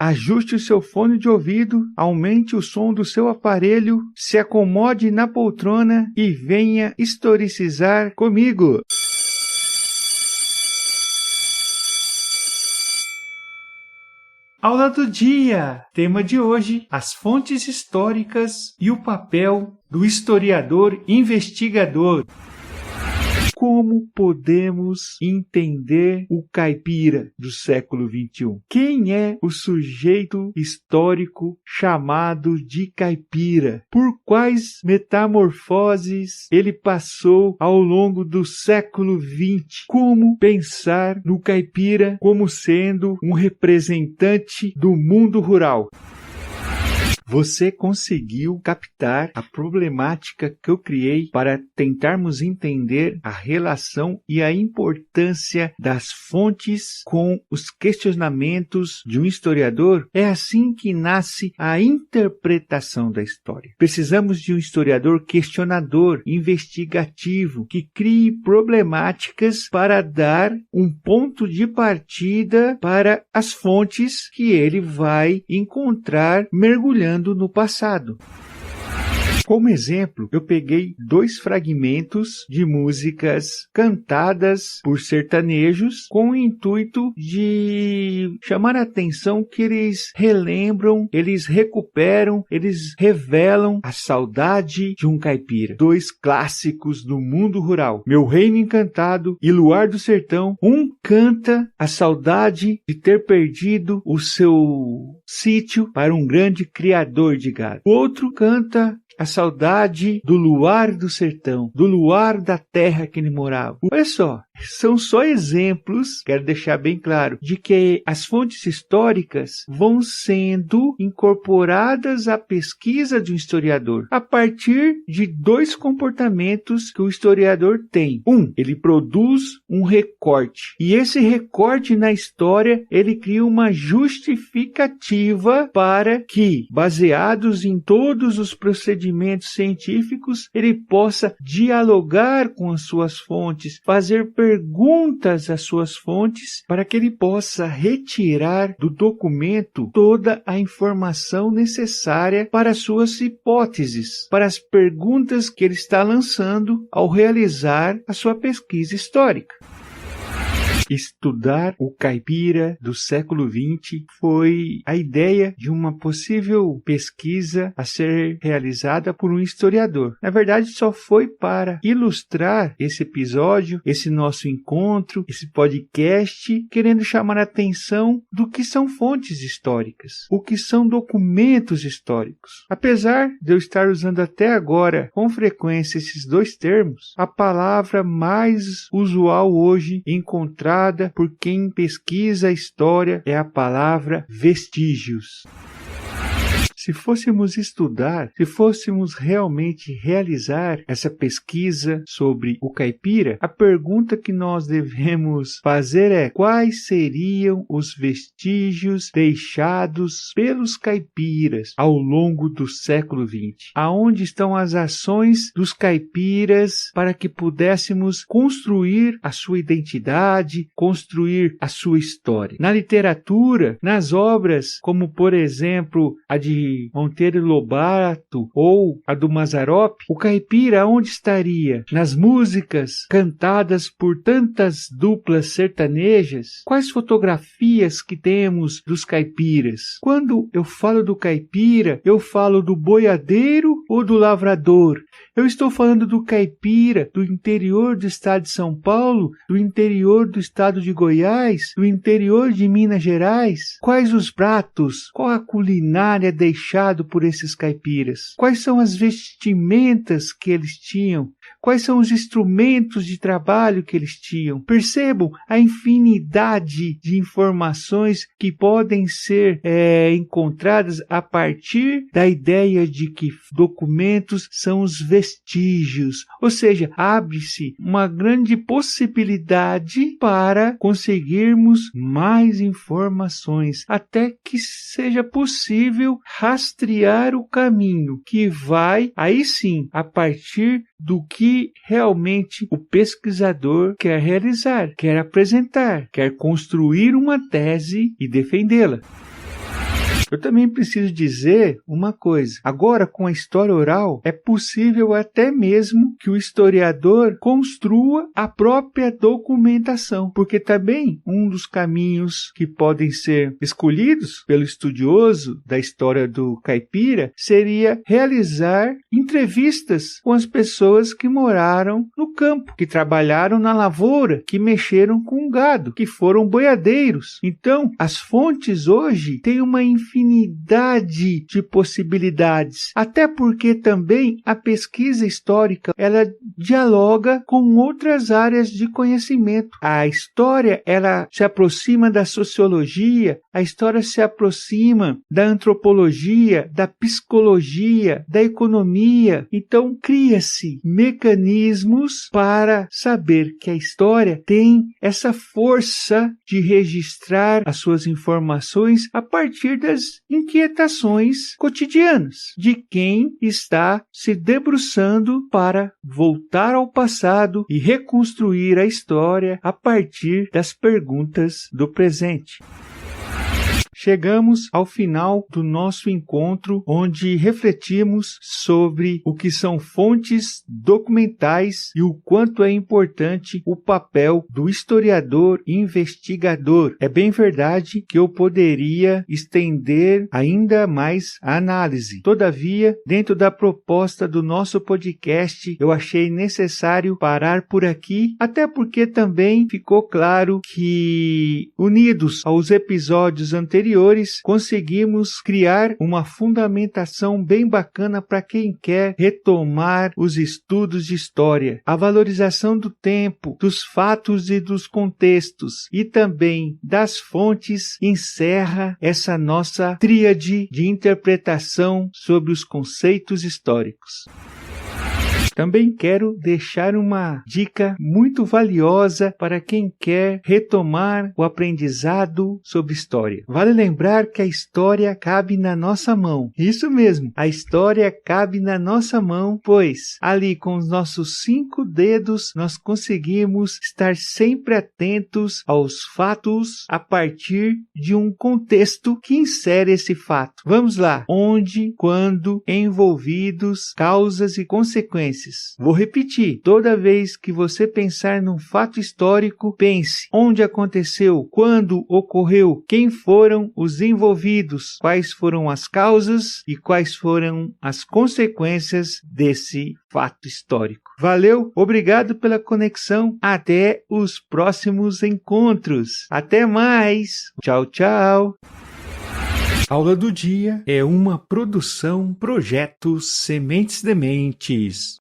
Ajuste o seu fone de ouvido, aumente o som do seu aparelho, se acomode na poltrona e venha historicizar comigo. Aula do dia! Tema de hoje: as fontes históricas e o papel do historiador investigador. Como podemos entender o caipira do século XXI? Quem é o sujeito histórico chamado de caipira? Por quais metamorfoses ele passou ao longo do século XX? Como pensar no caipira como sendo um representante do mundo rural? Você conseguiu captar a problemática que eu criei para tentarmos entender a relação e a importância das fontes com os questionamentos de um historiador? É assim que nasce a interpretação da história. Precisamos de um historiador questionador, investigativo, que crie problemáticas para dar um ponto de partida para as fontes que ele vai encontrar mergulhando no passado. Como exemplo, eu peguei 2 fragmentos de músicas cantadas por sertanejos com o intuito de chamar a atenção que eles relembram, eles recuperam, eles revelam a saudade de um caipira. 2 clássicos do mundo rural, Meu Reino Encantado e Luar do Sertão. Um canta a saudade de ter perdido o seu sítio para um grande criador de gado. O outro canta a saudade do luar do sertão, do luar da terra que ele morava. Olha só, são só exemplos, quero deixar bem claro, de que as fontes históricas vão sendo incorporadas à pesquisa de um historiador a partir de 2 comportamentos que o historiador tem. Ele produz um recorte, e esse recorte na história, ele cria uma justificativa para que, baseados em todos os procedimentos científicos, ele possa dialogar com as suas fontes, fazer perguntas às suas fontes, para que ele possa retirar do documento toda a informação necessária para as suas hipóteses, para as perguntas que ele está lançando ao realizar a sua pesquisa histórica. Estudar o caipira do século XX foi a ideia de uma possível pesquisa a ser realizada por um historiador. Na verdade, só foi para ilustrar esse episódio, esse nosso encontro, esse podcast, querendo chamar a atenção do que são fontes históricas, o que são documentos históricos. Apesar de eu estar usando até agora com frequência esses 2 termos, a palavra mais usual hoje encontrada por quem pesquisa a história é a palavra vestígios. Se fôssemos estudar, se fôssemos realmente realizar essa pesquisa sobre o caipira, a pergunta que nós devemos fazer é: quais seriam os vestígios deixados pelos caipiras ao longo do século XX? Aonde estão as ações dos caipiras para que pudéssemos construir a sua identidade, construir a sua história? Na literatura, nas obras como, por exemplo, a de Monteiro Lobato ou a do Mazzaropi, o caipira onde estaria? Nas músicas cantadas por tantas duplas sertanejas? Quais fotografias que temos dos caipiras? Quando eu falo do caipira, eu falo do boiadeiro ou do lavrador? Eu estou falando do caipira do interior do estado de São Paulo, do interior do estado de Goiás, do interior de Minas Gerais? Quais os pratos? Qual a culinária deixado por esses caipiras? Quais são as vestimentas que eles tinham? Quais são os instrumentos de trabalho que eles tinham? Percebam a infinidade de informações que podem ser encontradas a partir da ideia de que documentos são os vestígios. Ou seja, abre-se uma grande possibilidade para conseguirmos mais informações, até que seja possível rastrear o caminho que vai, aí sim, a partir do que realmente o pesquisador quer realizar, quer apresentar, quer construir uma tese e defendê-la. Eu também preciso dizer uma coisa. Agora, com a história oral, é possível até mesmo que o historiador construa a própria documentação, porque também um dos caminhos que podem ser escolhidos pelo estudioso da história do caipira seria realizar entrevistas com as pessoas que moraram no campo, que trabalharam na lavoura, que mexeram com o gado, que foram boiadeiros. Então, as fontes hoje têm uma infinidade de possibilidades, até porque também a pesquisa histórica, ela dialoga com outras áreas de conhecimento. A história, ela se aproxima da sociologia, a história se aproxima da antropologia, da psicologia, da economia. Então, cria-se mecanismos para saber que a história tem essa força de registrar as suas informações a partir das inquietações cotidianas de quem está se debruçando para voltar ao passado e reconstruir a história a partir das perguntas do presente. Chegamos ao final do nosso encontro, onde refletimos sobre o que são fontes documentais e o quanto é importante o papel do historiador investigador. É bem verdade que eu poderia estender ainda mais a análise. Todavia, dentro da proposta do nosso podcast, eu achei necessário parar por aqui, até porque também ficou claro que, unidos aos episódios anteriores, conseguimos criar uma fundamentação bem bacana para quem quer retomar os estudos de história, a valorização do tempo, dos fatos e dos contextos e também das fontes encerra essa nossa tríade de interpretação sobre os conceitos históricos. Também quero deixar uma dica muito valiosa para quem quer retomar o aprendizado sobre história. Vale lembrar que a história cabe na nossa mão. Isso mesmo, a história cabe na nossa mão, pois ali com os nossos 5 dedos nós conseguimos estar sempre atentos aos fatos a partir de um contexto que insere esse fato. Vamos lá. Onde, quando, envolvidos, causas e consequências. Vou repetir, toda vez que você pensar num fato histórico, pense onde aconteceu, quando ocorreu, quem foram os envolvidos, quais foram as causas e quais foram as consequências desse fato histórico. Valeu, obrigado pela conexão, até os próximos encontros. Até mais, tchau, tchau. Aula do Dia é uma produção Projeto Sementes Dementes.